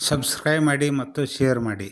Subscribe ಮಾಡಿ ಮತ್ತು share ಮಾಡಿ.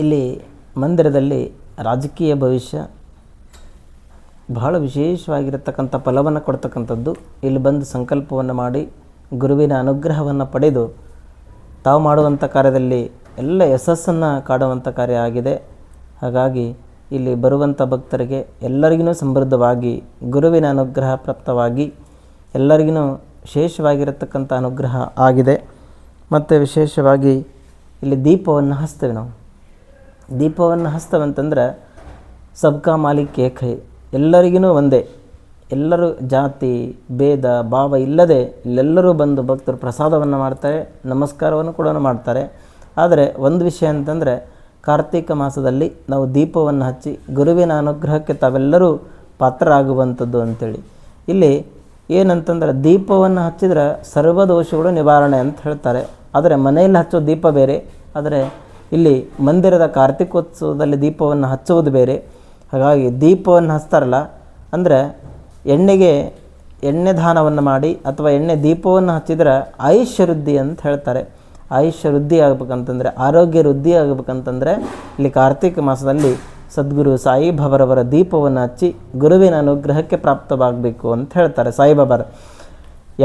ಇಲ್ಲಿ ಮಂದಿರದಲ್ಲಿ ರಾಜಕೀಯ ಭವಿಷ್ಯ ಬಹಳ ವಿಶೇಷವಾಗಿರತಕ್ಕಂಥ ಫಲವನ್ನು ಕೊಡ್ತಕ್ಕಂಥದ್ದು. ಇಲ್ಲಿ ಬಂದು ಸಂಕಲ್ಪವನ್ನು ಮಾಡಿ ಗುರುವಿನ ಅನುಗ್ರಹವನ್ನು ಪಡೆದು ತಾವು ಮಾಡುವಂಥ ಕಾರ್ಯದಲ್ಲಿ ಎಲ್ಲ ಯಶಸ್ಸನ್ನು ಕಾಡುವಂಥ ಕಾರ್ಯ ಆಗಿದೆ. ಹಾಗಾಗಿ ಇಲ್ಲಿ ಬರುವಂಥ ಭಕ್ತರಿಗೆ ಎಲ್ಲರಿಗೂ ಸಮೃದ್ಧವಾಗಿ ಗುರುವಿನ ಅನುಗ್ರಹ ಪ್ರಾಪ್ತವಾಗಿ ಎಲ್ಲರಿಗೂ ವಿಶೇಷವಾಗಿರತಕ್ಕಂಥ ಅನುಗ್ರಹ ಆಗಿದೆ. ಮತ್ತು ವಿಶೇಷವಾಗಿ ಇಲ್ಲಿ ದೀಪವನ್ನು ಹಚ್ತೇವೆ ನಾವು. ದೀಪವನ್ನು ಹಚ್ತೇವಂತಂದ್ರೆ ಸಬ್ಕಾ ಮಾಲಿಕ್ ಏಕ್ ಹೈ, ಎಲ್ಲರಿಗೂ ಒಂದೇ, ಎಲ್ಲರೂ ಜಾತಿ ಭೇದ ಭಾವ ಇಲ್ಲದೆ ಇಲ್ಲೆಲ್ಲರೂ ಬಂದು ಭಕ್ತರು ಪ್ರಸಾದವನ್ನು ಮಾಡ್ತಾರೆ, ನಮಸ್ಕಾರವನ್ನು ಕೂಡ ಮಾಡ್ತಾರೆ. ಆದರೆ ಒಂದು ವಿಷಯ ಅಂತಂದರೆ ಕಾರ್ತಿಕ ಮಾಸದಲ್ಲಿ ನಾವು ದೀಪವನ್ನು ಹಚ್ಚಿ ಗುರುವಿನ ಅನುಗ್ರಹಕ್ಕೆ ತಾವೆಲ್ಲರೂ ಪಾತ್ರರಾಗುವಂಥದ್ದು ಅಂಥೇಳಿ. ಇಲ್ಲಿ ಏನಂತಂದ್ರೆ ದೀಪವನ್ನು ಹಚ್ಚಿದ್ರೆ ಸರ್ವದೋಷಗಳು ನಿವಾರಣೆ ಅಂತ ಹೇಳ್ತಾರೆ. ಆದರೆ ಮನೆಯಲ್ಲಿ ಹಚ್ಚೋ ದೀಪ ಬೇರೆ, ಆದರೆ ಇಲ್ಲಿ ಮಂದಿರದ ಕಾರ್ತಿಕೋತ್ಸವದಲ್ಲಿ ದೀಪವನ್ನು ಹಚ್ಚುವುದು ಬೇರೆ. ಹಾಗಾಗಿ ದೀಪವನ್ನು ಹಚ್ತಾರಲ್ಲ ಅಂದರೆ ಎಣ್ಣೆ ದಾನವನ್ನು ಮಾಡಿ ಅಥವಾ ಎಣ್ಣೆ ದೀಪವನ್ನು ಹಚ್ಚಿದ್ರೆ ಆಯುಷ್ಯ ವೃದ್ಧಿ ಅಂತ ಹೇಳ್ತಾರೆ. ಆಯುಷ್ಯ ವೃದ್ಧಿ ಆಗ್ಬೇಕಂತಂದರೆ, ಆರೋಗ್ಯ ವೃದ್ಧಿ ಆಗಬೇಕಂತಂದರೆ ಇಲ್ಲಿ ಕಾರ್ತಿಕ ಮಾಸದಲ್ಲಿ ಸದ್ಗುರು ಸಾಯಿಬಾಬಾರವರ ದೀಪವನ್ನು ಹಚ್ಚಿ ಗುರುವಿನ ಅನುಗ್ರಹಕ್ಕೆ ಪ್ರಾಪ್ತವಾಗಬೇಕು ಅಂತ ಹೇಳ್ತಾರೆ ಸಾಯಿಬಾಬಾರ.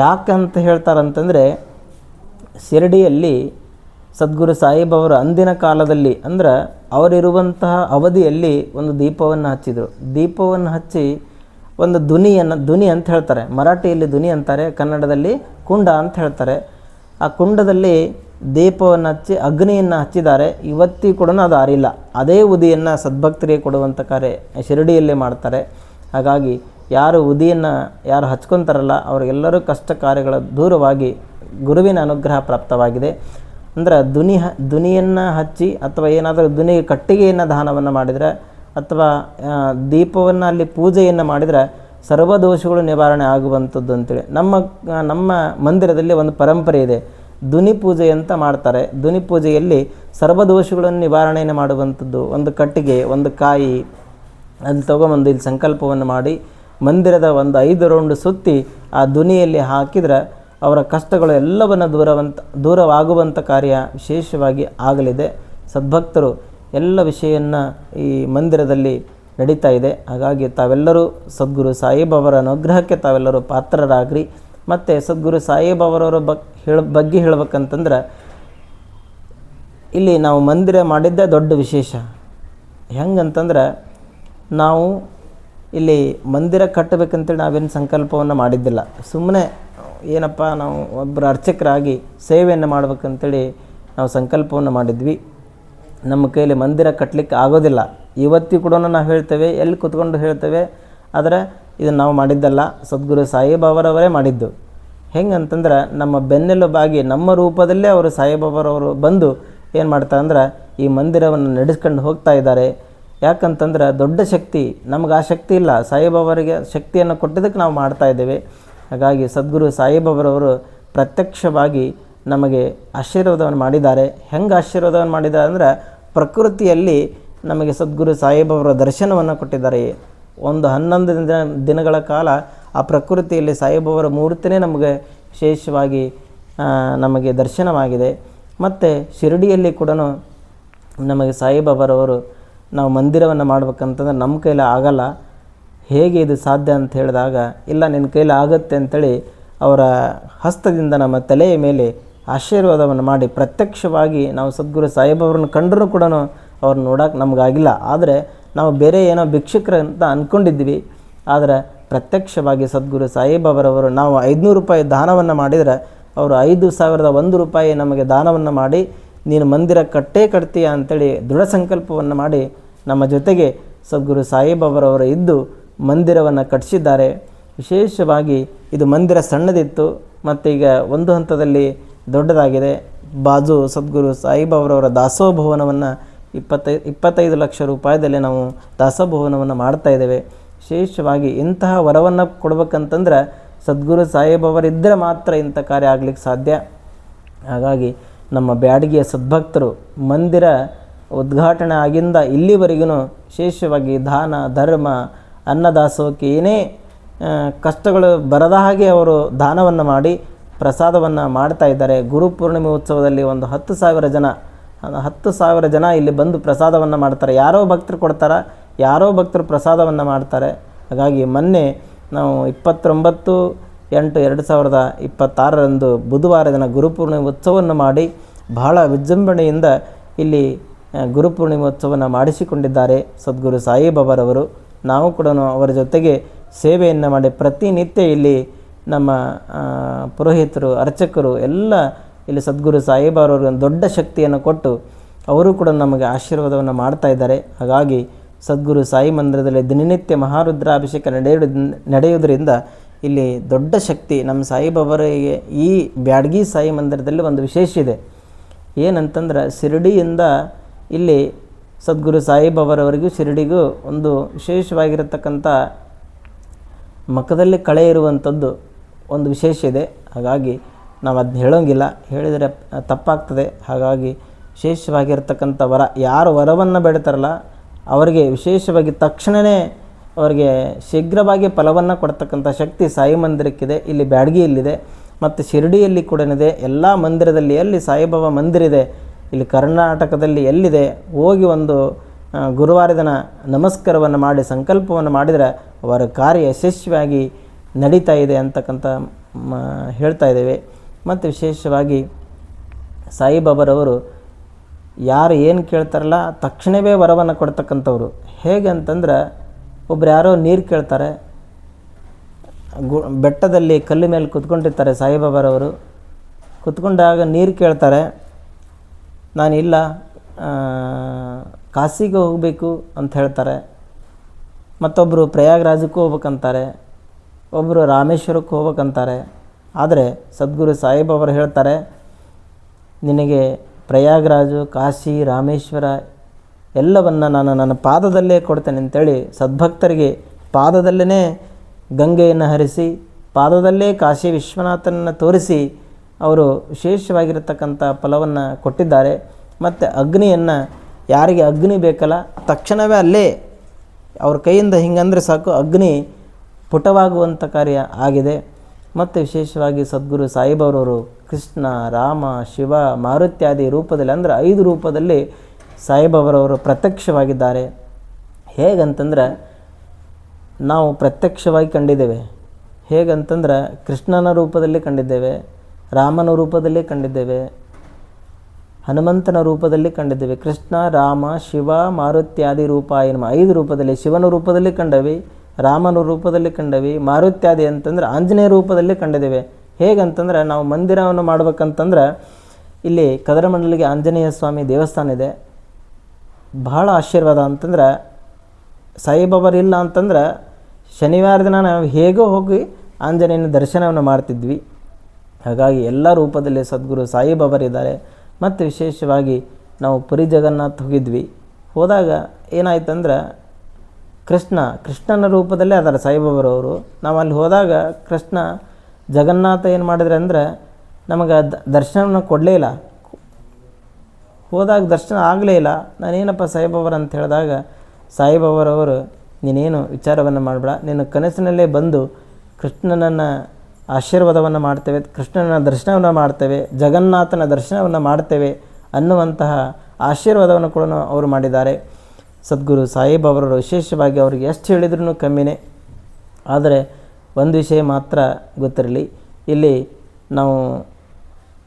ಯಾಕಂತ ಹೇಳ್ತಾರಂತಂದರೆ ಶಿರಡಿಯಲ್ಲಿ ಸದ್ಗುರು ಸಾಯಿಬಾಬಾರು ಅಂದಿನ ಕಾಲದಲ್ಲಿ ಅಂದ್ರೆ ಅವರಿರುವಂತಹ ಅವಧಿಯಲ್ಲಿ ಒಂದು ದೀಪವನ್ನು ಹಚ್ಚಿದರು. ದೀಪವನ್ನು ಹಚ್ಚಿ ಒಂದು ಧ್ವನಿ ಅಂತ ಹೇಳ್ತಾರೆ, ಮರಾಠಿಯಲ್ಲಿ ಧ್ವನಿ ಅಂತಾರೆ, ಕನ್ನಡದಲ್ಲಿ ಕುಂಡ ಅಂತ ಹೇಳ್ತಾರೆ. ಆ ಕುಂಡದಲ್ಲಿ ದೀಪವನ್ನು ಹಚ್ಚಿ ಅಗ್ನಿಯನ್ನು ಹಚ್ಚಿದ್ದಾರೆ. ಇವತ್ತಿಗೂ ಕೂಡ ಅದು ಆರಿಲ್ಲ. ಅದೇ ಉದಿಯನ್ನು ಸದ್ಭಕ್ತರಿಗೆ ಕೊಡುವಂಥ ಕಾರ್ಯ ಶಿರಡಿಯಲ್ಲೇ ಮಾಡ್ತಾರೆ. ಹಾಗಾಗಿ ಯಾರು ಹಚ್ಕೊತಾರಲ್ಲ ಅವರಿಗೆಲ್ಲರೂ ಕಷ್ಟ ಕಾರ್ಯಗಳ ದೂರವಾಗಿ ಗುರುವಿನ ಅನುಗ್ರಹ ಪ್ರಾಪ್ತವಾಗಿದೆ. ಅಂದ್ರೆ ಧ್ವನಿಯನ್ನು ಹಚ್ಚಿ ಅಥವಾ ಏನಾದರೂ ಧ್ವನಿಗೆ ಕಟ್ಟಿಗೆಯನ್ನು ದಾನವನ್ನು ಮಾಡಿದರೆ ಅಥವಾ ದೀಪವನ್ನು ಅಲ್ಲಿ ಪೂಜೆಯನ್ನು ಮಾಡಿದರೆ ಸರ್ವದೋಷಗಳು ನಿವಾರಣೆ ಆಗುವಂಥದ್ದು ಅಂತೇಳಿ ನಮ್ಮ ಮಂದಿರದಲ್ಲಿ ಒಂದು ಪರಂಪರೆ ಇದೆ. ಧ್ವನಿ ಪೂಜೆ ಅಂತ ಮಾಡ್ತಾರೆ. ಧ್ವನಿ ಪೂಜೆಯಲ್ಲಿ ಸರ್ವದೋಷಗಳನ್ನು ನಿವಾರಣೆಯನ್ನು ಮಾಡುವಂಥದ್ದು, ಒಂದು ಕಟ್ಟಿಗೆ ಒಂದು ಕಾಯಿ ಅಲ್ಲಿ ತೊಗೊಂಬಂದು ಇಲ್ಲಿ ಸಂಕಲ್ಪವನ್ನು ಮಾಡಿ ಮಂದಿರದ ಒಂದು 5 ರೌಂಡ್ ಸುತ್ತಿ ಆ ಧ್ವನಿಯಲ್ಲಿ ಹಾಕಿದರೆ ಅವರ ಕಷ್ಟಗಳು ಎಲ್ಲವನ್ನು ದೂರವಾಗುವಂಥ ಕಾರ್ಯ ವಿಶೇಷವಾಗಿ ಆಗಲಿದೆ. ಸದ್ಭಕ್ತರು ಎಲ್ಲ ವಿಷಯವನ್ನು ಈ ಮಂದಿರದಲ್ಲಿ ನಡೀತಾ ಇದೆ. ಹಾಗಾಗಿ ತಾವೆಲ್ಲರೂ ಸದ್ಗುರು ಸಾಯಿಬಾಬಾರ ಅನುಗ್ರಹಕ್ಕೆ ತಾವೆಲ್ಲರೂ ಪಾತ್ರರಾಗ್ರಿ. ಮತ್ತು ಸದ್ಗುರು ಸಾಯಿಬಾಬಾರವರ ಬಗ್ಗೆ ಹೇಳ್ಬೇಕಂತಂದ್ರೆ ಇಲ್ಲಿ ನಾವು ಮಂದಿರ ಮಾಡಿದ್ದೇ ದೊಡ್ಡ ವಿಶೇಷ. ಹೆಂಗಂತಂದ್ರೆ ನಾವು ಇಲ್ಲಿ ಮಂದಿರ ಕಟ್ಟಬೇಕಂತೇಳಿ ನಾವೇನು ಸಂಕಲ್ಪವನ್ನು ಮಾಡಿದ್ದಿಲ್ಲ. ಸುಮ್ಮನೆ ಏನಪ್ಪ ನಾವು ಒಬ್ಬರು ಅರ್ಚಕರಾಗಿ ಸೇವೆಯನ್ನು ಮಾಡ್ಬೇಕಂತೇಳಿ ನಾವು ಸಂಕಲ್ಪವನ್ನು ಮಾಡಿದ್ವಿ. ನಮ್ಮ ಕೈಯಲ್ಲಿ ಮಂದಿರ ಕಟ್ಟಲಿಕ್ಕೆ ಆಗೋದಿಲ್ಲ. ಇವತ್ತಿಗೂ ಕೂಡ ನಾವು ಹೇಳ್ತೇವೆ, ಎಲ್ಲಿ ಕೂತ್ಕೊಂಡು ಹೇಳ್ತೇವೆ, ಆದರೆ ಇದನ್ನು ನಾವು ಮಾಡಿದ್ದಲ್ಲ, ಸದ್ಗುರು ಸಾಯಿಬಾಬಾರವರೇ ಮಾಡಿದ್ದು. ಹೆಂಗಂತಂದ್ರೆ ನಮ್ಮ ಬೆನ್ನೆಲುಬಾಗಿ ನಮ್ಮ ರೂಪದಲ್ಲೇ ಅವರು ಸಾಯಿಬಾಬಾರವರು ಬಂದು ಏನು ಮಾಡ್ತಾರೆ ಅಂದ್ರೆ ಈ ಮಂದಿರವನ್ನು ನಡೆಸ್ಕೊಂಡು ಹೋಗ್ತಾ ಇದ್ದಾರೆ. ಯಾಕಂತಂದ್ರೆ ದೊಡ್ಡ ಶಕ್ತಿ, ನಮ್ಗೆ ಆ ಶಕ್ತಿ ಇಲ್ಲ, ಸಾಯಿಬಾಬಾರಿಗೆ ಶಕ್ತಿಯನ್ನು ಕೊಟ್ಟಿದ್ದಕ್ಕೆ ನಾವು ಮಾಡ್ತಾ ಇದ್ದೇವೆ. ಹಾಗಾಗಿ ಸದ್ಗುರು ಸಾಯಿಬಾಬಾರವರು ಪ್ರತ್ಯಕ್ಷವಾಗಿ ನಮಗೆ ಆಶೀರ್ವಾದವನ್ನು ಮಾಡಿದ್ದಾರೆ. ಹೆಂಗೆ ಆಶೀರ್ವಾದವನ್ನು ಮಾಡಿದ್ದಾರೆ ಅಂದರೆ ಪ್ರಕೃತಿಯಲ್ಲಿ ನಮಗೆ ಸದ್ಗುರು ಸಾಯಿಬಾಬಾರ ದರ್ಶನವನ್ನು ಕೊಟ್ಟಿದ್ದಾರೆ. ಒಂದು 11 ದಿನಗಳ ಕಾಲ ಆ ಪ್ರಕೃತಿಯಲ್ಲಿ ಸಾಯಿಬಾಬಾರ ಮೂರ್ತಿನೇ ನಮಗೆ ವಿಶೇಷವಾಗಿ ನಮಗೆ ದರ್ಶನವಾಗಿದೆ. ಮತ್ತು ಶಿರಡಿಯಲ್ಲಿ ಕೂಡ ನಮಗೆ ಸಾಯಿಬಾಬಾರವರು ನಾವು ಮಂದಿರವನ್ನು ಮಾಡ್ಬೇಕಂತಂದ್ರೆ ನಮ್ಮ ಕೈಲಿ ಆಗಲ್ಲ, ಹೇಗೆ ಇದು ಸಾಧ್ಯ ಅಂತ ಹೇಳಿದಾಗ, ಇಲ್ಲ ನಿನ್ನ ಕೈಲಿ ಆಗುತ್ತೆ ಅಂಥೇಳಿ ಅವರ ಹಸ್ತದಿಂದ ನಮ್ಮ ತಲೆಯ ಮೇಲೆ ಆಶೀರ್ವಾದವನ್ನು ಮಾಡಿ ಪ್ರತ್ಯಕ್ಷವಾಗಿ ನಾವು ಸದ್ಗುರು ಸಾಯಿಬಾಬಾರನ್ನು ಕಂಡರೂ ಕೂಡ ಅವ್ರನ್ನ ನೋಡೋಕೆ ನಮಗಾಗಿಲ್ಲ. ಆದರೆ ನಾವು ಬೇರೆ ಏನೋ ಭಿಕ್ಷುಕರು ಅಂತ ಅಂದ್ಕೊಂಡಿದ್ವಿ. ಆದರೆ ಪ್ರತ್ಯಕ್ಷವಾಗಿ ಸದ್ಗುರು ಸಾಯಿಬಾಬಾರವರು ನಾವು 500 ರೂಪಾಯಿ ದಾನವನ್ನು ಮಾಡಿದರೆ ಅವರು 5,001 ರೂಪಾಯಿ ನಮಗೆ ದಾನವನ್ನು ಮಾಡಿ ನೀನು ಮಂದಿರ ಕಟ್ತೀಯ ಅಂಥೇಳಿ ದೃಢ ಸಂಕಲ್ಪವನ್ನು ಮಾಡಿ ನಮ್ಮ ಜೊತೆಗೆ ಸದ್ಗುರು ಸಾಯಿಬಾಬಾರವರು ಇದ್ದು ಮಂದಿರವನ್ನು ಕಟ್ಟಿಸಿದ್ದಾರೆ. ವಿಶೇಷವಾಗಿ ಇದು ಮಂದಿರ ಸಣ್ಣದಿತ್ತು ಮತ್ತು ಈಗ ಒಂದು ಹಂತದಲ್ಲಿ ದೊಡ್ಡದಾಗಿದೆ. ಬಾಜು ಸದ್ಗುರು ಸಾಯಿಬಾಬಾರವರ ದಾಸೋಭವನವನ್ನು 25 ಲಕ್ಷ ರೂಪಾಯಿದಲ್ಲಿ ನಾವು ದಾಸೋಭವನವನ್ನು ಮಾಡ್ತಾಯಿದ್ದೇವೆ. ವಿಶೇಷವಾಗಿ ಇಂತಹ ವರವನ್ನು ಕೊಡ್ಬೇಕಂತಂದ್ರೆ ಸದ್ಗುರು ಸಾಯಿಬಾಬಾರಿದ್ದರೆ ಮಾತ್ರ ಇಂಥ ಕಾರ್ಯ ಆಗಲಿಕ್ಕೆ ಸಾಧ್ಯ. ಹಾಗಾಗಿ ನಮ್ಮ ಬ್ಯಾಡಗಿಯ ಸದ್ಭಕ್ತರು ಮಂದಿರ ಉದ್ಘಾಟನೆ ಆಗಿಂದ ಇಲ್ಲಿವರೆಗೂ ವಿಶೇಷವಾಗಿ ದಾನ ಧರ್ಮ ಅನ್ನದಾಸೋಹಕ್ಕೆ ಏನೇ ಕಷ್ಟಗಳು ಬರದ ಹಾಗೆ ಅವರು ದಾನವನ್ನು ಮಾಡಿ ಪ್ರಸಾದವನ್ನು ಮಾಡ್ತಾ ಇದ್ದಾರೆ. ಗುರುಪೂರ್ಣಿಮೆ ಉತ್ಸವದಲ್ಲಿ ಒಂದು 10,000 ಜನ ಇಲ್ಲಿ ಬಂದು ಪ್ರಸಾದವನ್ನು ಮಾಡ್ತಾರೆ. ಯಾರೋ ಭಕ್ತರು ಕೊಡ್ತಾರೆ, ಯಾರೋ ಭಕ್ತರು ಪ್ರಸಾದವನ್ನು ಮಾಡ್ತಾರೆ. ಹಾಗಾಗಿ ಮೊನ್ನೆ ನಾವು 29/8/2026 ಬುಧವಾರ ದಿನ ಗುರುಪೂರ್ಣಿಮೆ ಉತ್ಸವವನ್ನು ಮಾಡಿ ಬಹಳ ವಿಜೃಂಭಣೆಯಿಂದ ಇಲ್ಲಿ ಗುರುಪೂರ್ಣಿಮೆ ಉತ್ಸವವನ್ನು ಮಾಡಿಸಿಕೊಂಡಿದ್ದಾರೆ ಸದ್ಗುರು ಸಾಯಿಬಾಬಾರವರು. ನಾವು ಕೂಡ ಅವರ ಜೊತೆಗೆ ಸೇವೆಯನ್ನು ಮಾಡಿ ಪ್ರತಿನಿತ್ಯ ಇಲ್ಲಿ ನಮ್ಮ ಪುರೋಹಿತರು ಅರ್ಚಕರು ಎಲ್ಲ ಇಲ್ಲಿ ಸದ್ಗುರು ಸಾಯಿಬಾಬಾರವರು ಒಂದು ದೊಡ್ಡ ಶಕ್ತಿಯನ್ನು ಕೊಟ್ಟು ಅವರು ಕೂಡ ನಮಗೆ ಆಶೀರ್ವಾದವನ್ನು ಮಾಡ್ತಾ ಇದ್ದಾರೆ. ಹಾಗಾಗಿ ಸದ್ಗುರು ಸಾಯಿ ಮಂದಿರದಲ್ಲಿ ದಿನನಿತ್ಯ ಮಹಾರುದ್ರಾಭಿಷೇಕ ನಡೆಯುವುದರಿಂದ ಇಲ್ಲಿ ದೊಡ್ಡ ಶಕ್ತಿ ನಮ್ಮ ಸಾಯಿಬಾಬಾರಿಗೆ. ಈ ಬ್ಯಾಡಗಿ ಸಾಯಿ ಮಂದಿರದಲ್ಲಿ ಒಂದು ವಿಶೇಷ ಇದೆ. ಏನಂತಂದ್ರೆ ಶಿರಡಿಯಿಂದ ಇಲ್ಲಿ ಸದ್ಗುರು ಸಾಯಿಬಾಬಾರವರಿಗೂ ಶಿರಡಿಗೂ ಒಂದು ವಿಶೇಷವಾಗಿರತಕ್ಕಂಥ ಮಖದಲ್ಲಿ ಕಳೆ ಇರುವಂಥದ್ದು ಒಂದು ವಿಶೇಷ ಇದೆ. ಹಾಗಾಗಿ ನಾವು ಅದನ್ನ ಹೇಳೋಂಗಿಲ್ಲ, ಹೇಳಿದರೆ ತಪ್ಪಾಗ್ತದೆ. ಹಾಗಾಗಿ ವಿಶೇಷವಾಗಿರ್ತಕ್ಕಂಥ ವರ, ಯಾರು ವರವನ್ನು ಬೇಡ್ತಾರಲ್ಲ ಅವರಿಗೆ ವಿಶೇಷವಾಗಿ ತಕ್ಷಣವೇ ಅವರಿಗೆ ಶೀಘ್ರವಾಗಿ ಫಲವನ್ನು ಕೊಡ್ತಕ್ಕಂಥ ಶಕ್ತಿ ಸಾಯಿ ಮಂದಿರಕ್ಕಿದೆ. ಇಲ್ಲಿ ಬ್ಯಾಡಗಿಯಲ್ಲಿದೆ ಮತ್ತು ಶಿರಡಿಯಲ್ಲಿ ಕೂಡ ಇದೆ. ಎಲ್ಲ ಮಂದಿರದಲ್ಲಿ ಎಲ್ಲಿ ಸಾಯಿಬಾಬಾ ಮಂದಿರ ಇದೆ ಇಲ್ಲಿ ಕರ್ನಾಟಕದಲ್ಲಿ ಎಲ್ಲಿದೆ ಹೋಗಿ ಒಂದು ಗುರುವಾರ ದಿನ ನಮಸ್ಕಾರವನ್ನು ಮಾಡಿ ಸಂಕಲ್ಪವನ್ನು ಮಾಡಿದರೆ ಅವರ ಕಾರ್ಯ ಯಶಸ್ವಿಯಾಗಿ ನಡೀತಾ ಇದೆ ಅಂತಕ್ಕಂಥ ಹೇಳ್ತಾ ಇದ್ದೇವೆ. ಮತ್ತು ವಿಶೇಷವಾಗಿ ಸಾಯಿಬಾಬಾರವರು ಯಾರು ಏನು ಕೇಳ್ತಾರಲ್ಲ ತಕ್ಷಣವೇ ವರವನ್ನು ಕೊಡ್ತಕ್ಕಂಥವ್ರು. ಹೇಗೆ ಅಂತಂದ್ರೆ ಒಬ್ರು ಯಾರೋ ನೀರು ಕೇಳ್ತಾರೆ, ಬೆಟ್ಟದಲ್ಲಿ ಕಲ್ಲು ಮೇಲೆ ಕುತ್ಕೊಂಡಿರ್ತಾರೆ ಸಾಯಿಬಾಬಾರವರು. ಕುತ್ಕೊಂಡಾಗ ನೀರು ಕೇಳ್ತಾರೆ, ನಾನಿಲ್ಲ ಕಾಶಿಗೆ ಹೋಗಬೇಕು ಅಂತ ಹೇಳ್ತಾರೆ. ಮತ್ತೊಬ್ಬರು ಪ್ರಯಾಗರಾಜಕ್ಕೂ ಹೋಗ್ಬೇಕಂತಾರೆ, ಒಬ್ಬರು ರಾಮೇಶ್ವರಕ್ಕೆ ಹೋಗ್ಬೇಕಂತಾರೆ. ಆದರೆ ಸದ್ಗುರು ಸಾಯಿಬಾಬಾರು ಹೇಳ್ತಾರೆ, ನಿನಗೆ ಪ್ರಯಾಗರಾಜು ಕಾಶಿ ರಾಮೇಶ್ವರ ಎಲ್ಲವನ್ನು ನಾನು ನನ್ನ ಪಾದದಲ್ಲೇ ಕೊಡ್ತೇನೆ ಅಂತೇಳಿ ಸದ್ಭಕ್ತರಿಗೆ ಪಾದದಲ್ಲೇ ಗಂಗೆಯನ್ನು ಹರಿಸಿ ಪಾದದಲ್ಲೇ ಕಾಶಿ ವಿಶ್ವನಾಥನನ್ನು ತೋರಿಸಿ ಅವರು ವಿಶೇಷವಾಗಿರತಕ್ಕಂಥ ಫಲವನ್ನು ಕೊಟ್ಟಿದ್ದಾರೆ. ಮತ್ತು ಅಗ್ನಿಯನ್ನು ಯಾರಿಗೆ ಅಗ್ನಿ ಬೇಕಲ್ಲ ತಕ್ಷಣವೇ ಅಲ್ಲೇ ಅವ್ರ ಕೈಯಿಂದ ಹಿಂಗಂದರೆ ಸಾಕು ಅಗ್ನಿ ಪುಟವಾಗುವಂಥ ಕಾರ್ಯ ಆಗಿದೆ. ಮತ್ತು ವಿಶೇಷವಾಗಿ ಸದ್ಗುರು ಸಾಯಿಬಾಬಾರವರು ಕೃಷ್ಣ ರಾಮ ಶಿವ ಮಾರುತ್ಯಾದಿ ರೂಪದಲ್ಲಿ ಅಂದರೆ 5 ರೂಪದಲ್ಲಿ ಸಾಯಿಬಾಬಾರವರು ಪ್ರತ್ಯಕ್ಷವಾಗಿದ್ದಾರೆ. ಹೇಗಂತಂದ್ರೆ ನಾವು ಪ್ರತ್ಯಕ್ಷವಾಗಿ ಕಂಡಿದ್ದೇವೆ. ಹೇಗಂತಂದ್ರೆ ಕೃಷ್ಣನ ರೂಪದಲ್ಲಿ ಕಂಡಿದ್ದೇವೆ, ರಾಮನ ರೂಪದಲ್ಲಿ ಕಂಡಿದ್ದೇವೆ, ಹನುಮಂತನ ರೂಪದಲ್ಲಿ ಕಂಡಿದ್ದೇವೆ. ಕೃಷ್ಣ ರಾಮ ಶಿವ ಮಾರುತ್ಯಾದಿ ರೂಪ ಎನ್ನುವ 5 ರೂಪದಲ್ಲಿ ಶಿವನ ರೂಪದಲ್ಲಿ ಕಂಡವಿ, ರಾಮನ ರೂಪದಲ್ಲಿ ಕಂಡವಿ, ಮಾರುತ್ಯಾದಿ ಅಂತಂದ್ರೆ ಆಂಜನೇಯ ರೂಪದಲ್ಲಿ ಕಂಡಿದ್ದೇವೆ. ಹೇಗಂತಂದ್ರೆ ನಾವು ಮಂದಿರವನ್ನು ಮಾಡ್ಬೇಕಂತಂದ್ರೆ ಇಲ್ಲಿ ಕದರಮಂಡಲಿಗೆ ಆಂಜನೇಯ ಸ್ವಾಮಿ ದೇವಸ್ಥಾನ ಇದೆ. ಬಹಳ ಆಶೀರ್ವಾದ ಅಂತಂದ್ರೆ ಸಾಯಿಬಾಬಾರಿಲ್ಲ ಅಂತಂದ್ರೆ ಶನಿವಾರ ದಿನ ನಾವು ಹೇಗೋ ಹೋಗಿ ಆಂಜನೇಯನ ದರ್ಶನವನ್ನು ಮಾಡ್ತಿದ್ವಿ. ಹಾಗಾಗಿ ಎಲ್ಲ ರೂಪದಲ್ಲಿ ಸದ್ಗುರು ಸಾಯಿಬಾಬಾರಿದ್ದಾರೆ. ಮತ್ತು ವಿಶೇಷವಾಗಿ ನಾವು ಪುರಿ ಜಗನ್ನಾಥ್ ಹೋಗಿದ್ವಿ. ಹೋದಾಗ ಏನಾಯ್ತಂದ್ರೆ ಕೃಷ್ಣನ ರೂಪದಲ್ಲೇ ಅದಾರೆ ಸಾಯಿಬಾಬಾರವರು. ನಾವು ಅಲ್ಲಿ ಹೋದಾಗ ಕೃಷ್ಣ ಜಗನ್ನಾಥ ಏನು ಮಾಡಿದ್ರೆ ಅಂದರೆ ನಮಗೆ ದರ್ಶನವನ್ನು ಕೊಡಲೇ ಇಲ್ಲ. ಹೋದಾಗ ದರ್ಶನ ಆಗಲೇ ಇಲ್ಲ. ನಾನೇನಪ್ಪ ಸಾಯಿಬಾಬಾರ ಅಂತ ಹೇಳಿದಾಗ ಸಾಯಿಬಾಬಾರವರು ನೀನೇನು ವಿಚಾರವನ್ನು ಮಾಡಬೇಡ, ನಿನ್ನ ಕನಸಿನಲ್ಲೇ ಬಂದು ಕೃಷ್ಣನನ್ನು ಆಶೀರ್ವಾದವನ್ನು ಮಾಡ್ತೇವೆ, ಕೃಷ್ಣನ ದರ್ಶನವನ್ನು ಮಾಡ್ತೇವೆ, ಜಗನ್ನಾಥನ ದರ್ಶನವನ್ನು ಮಾಡ್ತೇವೆ ಅನ್ನುವಂತಹ ಆಶೀರ್ವಾದವನ್ನು ಕೂಡ ಅವರು ಮಾಡಿದ್ದಾರೆ. ಸದ್ಗುರು ಸಾಯಿಬಾಬಾರವರು ವಿಶೇಷವಾಗಿ ಅವರಿಗೆ ಎಷ್ಟು ಹೇಳಿದ್ರೂ ಕಮ್ಮಿನೇ. ಆದರೆ ಒಂದು ವಿಷಯ ಮಾತ್ರ ಗೊತ್ತಿರಲಿ, ಇಲ್ಲಿ ನಾವು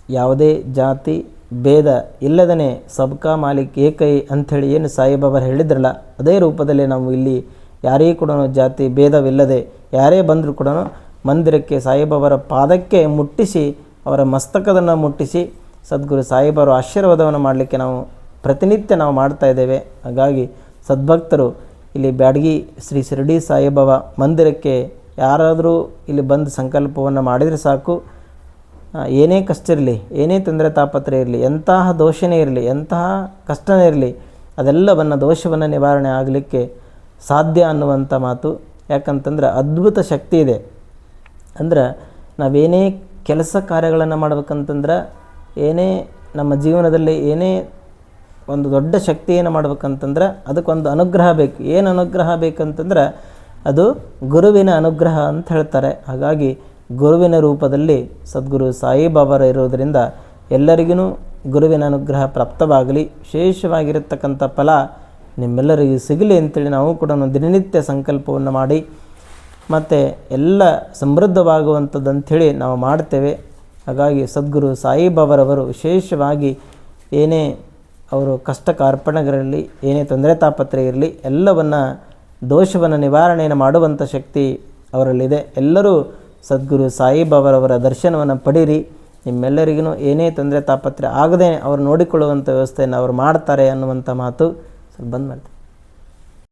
ಯಾವುದೇ ಜಾತಿ ಭೇದ ಇಲ್ಲದೇ ಸಬ್ಕಾ ಮಾಲಿಕ್ ಏಕೈ ಅಂಥೇಳಿ ಏನು ಸಾಯಿಬಾಬಾರು ಹೇಳಿದ್ರಲ್ಲ ಅದೇ ರೂಪದಲ್ಲಿ ನಾವು ಇಲ್ಲಿ ಯಾರಿಗೂ ಕೂಡ ಜಾತಿ ಭೇದವಿಲ್ಲದೆ ಯಾರೇ ಬಂದರೂ ಕೂಡ ಮಂದಿರಕ್ಕೆ ಸಾಯಿಬಾಬಾರ ಪಾದಕ್ಕೆ ಮುಟ್ಟಿಸಿ ಅವರ ಮಸ್ತಕವನ್ನು ಮುಟ್ಟಿಸಿ ಸದ್ಗುರು ಸಾಯಿಬಾಬಾರ ಆಶೀರ್ವಾದವನ್ನು ಮಾಡಲಿಕ್ಕೆ ನಾವು ಪ್ರತಿನಿತ್ಯ ನಾವು ಮಾಡ್ತಾ ಇದ್ದೇವೆ. ಹಾಗಾಗಿ ಸದ್ಭಕ್ತರು ಇಲ್ಲಿ ಬ್ಯಾಡಗಿ ಶ್ರೀ ಶಿರಡಿ ಸಾಯಿಬಾಬಾ ಮಂದಿರಕ್ಕೆ ಯಾರಾದರೂ ಇಲ್ಲಿ ಬಂದು ಸಂಕಲ್ಪವನ್ನು ಮಾಡಿದರೆ ಸಾಕು, ಏನೇ ಕಷ್ಟ ಇರಲಿ, ಏನೇ ತೊಂದರೆ ತಾಪತ್ರೆ ಇರಲಿ, ಎಂತಹ ದೋಷನೇ ಇರಲಿ, ಎಂತಹ ಕಷ್ಟನೇ ಇರಲಿ, ಅದೆಲ್ಲವನ್ನು ದೋಷವನ್ನು ನಿವಾರಣೆ ಆಗಲಿಕ್ಕೆ ಸಾಧ್ಯ ಅನ್ನುವಂಥ ಮಾತು. ಯಾಕಂತಂದ್ರೆ ಅದ್ಭುತ ಶಕ್ತಿ ಇದೆ. ಅಂದ್ರೆ ನಾವೇನೇ ಕೆಲಸ ಕಾರ್ಯಗಳನ್ನು ಮಾಡ್ಬೇಕಂತಂದ್ರೆ, ಏನೇ ನಮ್ಮ ಜೀವನದಲ್ಲಿ ಏನೇ ಒಂದು ದೊಡ್ಡ ಶಕ್ತಿಯನ್ನು ಮಾಡ್ಬೇಕಂತಂದ್ರೆ ಅದಕ್ಕೊಂದು ಅನುಗ್ರಹ ಬೇಕು. ಏನು ಅನುಗ್ರಹ ಬೇಕಂತಂದ್ರೆ ಅದು ಗುರುವಿನ ಅನುಗ್ರಹ ಅಂತ ಹೇಳ್ತಾರೆ. ಹಾಗಾಗಿ ಗುರುವಿನ ರೂಪದಲ್ಲಿ ಸದ್ಗುರು ಸಾಯಿಬಾಬಾರ ಇರೋದರಿಂದ ಎಲ್ಲರಿಗೂ ಗುರುವಿನ ಅನುಗ್ರಹ ಪ್ರಾಪ್ತವಾಗಲಿ, ವಿಶೇಷವಾಗಿರತಕ್ಕಂಥ ಫಲ ನಿಮ್ಮೆಲ್ಲರಿಗೂ ಸಿಗಲಿ ಅಂತೇಳಿ ನಾವು ಕೂಡ ದಿನನಿತ್ಯ ಸಂಕಲ್ಪವನ್ನು ಮಾಡಿ ಮತ್ತು ಎಲ್ಲ ಸಮೃದ್ಧವಾಗುವಂಥದ್ದು ಅಂಥೇಳಿ ನಾವು ಮಾಡ್ತೇವೆ. ಹಾಗಾಗಿ ಸದ್ಗುರು ಸಾಯಿಬಾಬಾರವರು ವಿಶೇಷವಾಗಿ ಏನೇ ಅವರು ಕಷ್ಟ ಕಾರ್ಪಣೆಗಳಿರಲಿ, ಏನೇ ತೊಂದರೆ ತಾಪತ್ರೆ ಇರಲಿ, ಎಲ್ಲವನ್ನು ದೋಷವನ್ನು ನಿವಾರಣೆಯನ್ನು ಮಾಡುವಂಥ ಶಕ್ತಿ ಅವರಲ್ಲಿದೆ. ಎಲ್ಲರೂ ಸದ್ಗುರು ಸಾಯಿಬಾಬಾರವರ ದರ್ಶನವನ್ನು ಪಡೀರಿ. ನಿಮ್ಮೆಲ್ಲರಿಗೂ ಏನೇ ತೊಂದರೆ ತಾಪತ್ರೆ ಆಗದೆ ಅವರು ನೋಡಿಕೊಳ್ಳುವಂಥ ವ್ಯವಸ್ಥೆಯನ್ನು ಅವರು ಮಾಡ್ತಾರೆ ಅನ್ನುವಂಥ ಮಾತು ಸ್ವಲ್ಪ ಬಂದು ಮಾಡ್ತಾರೆ.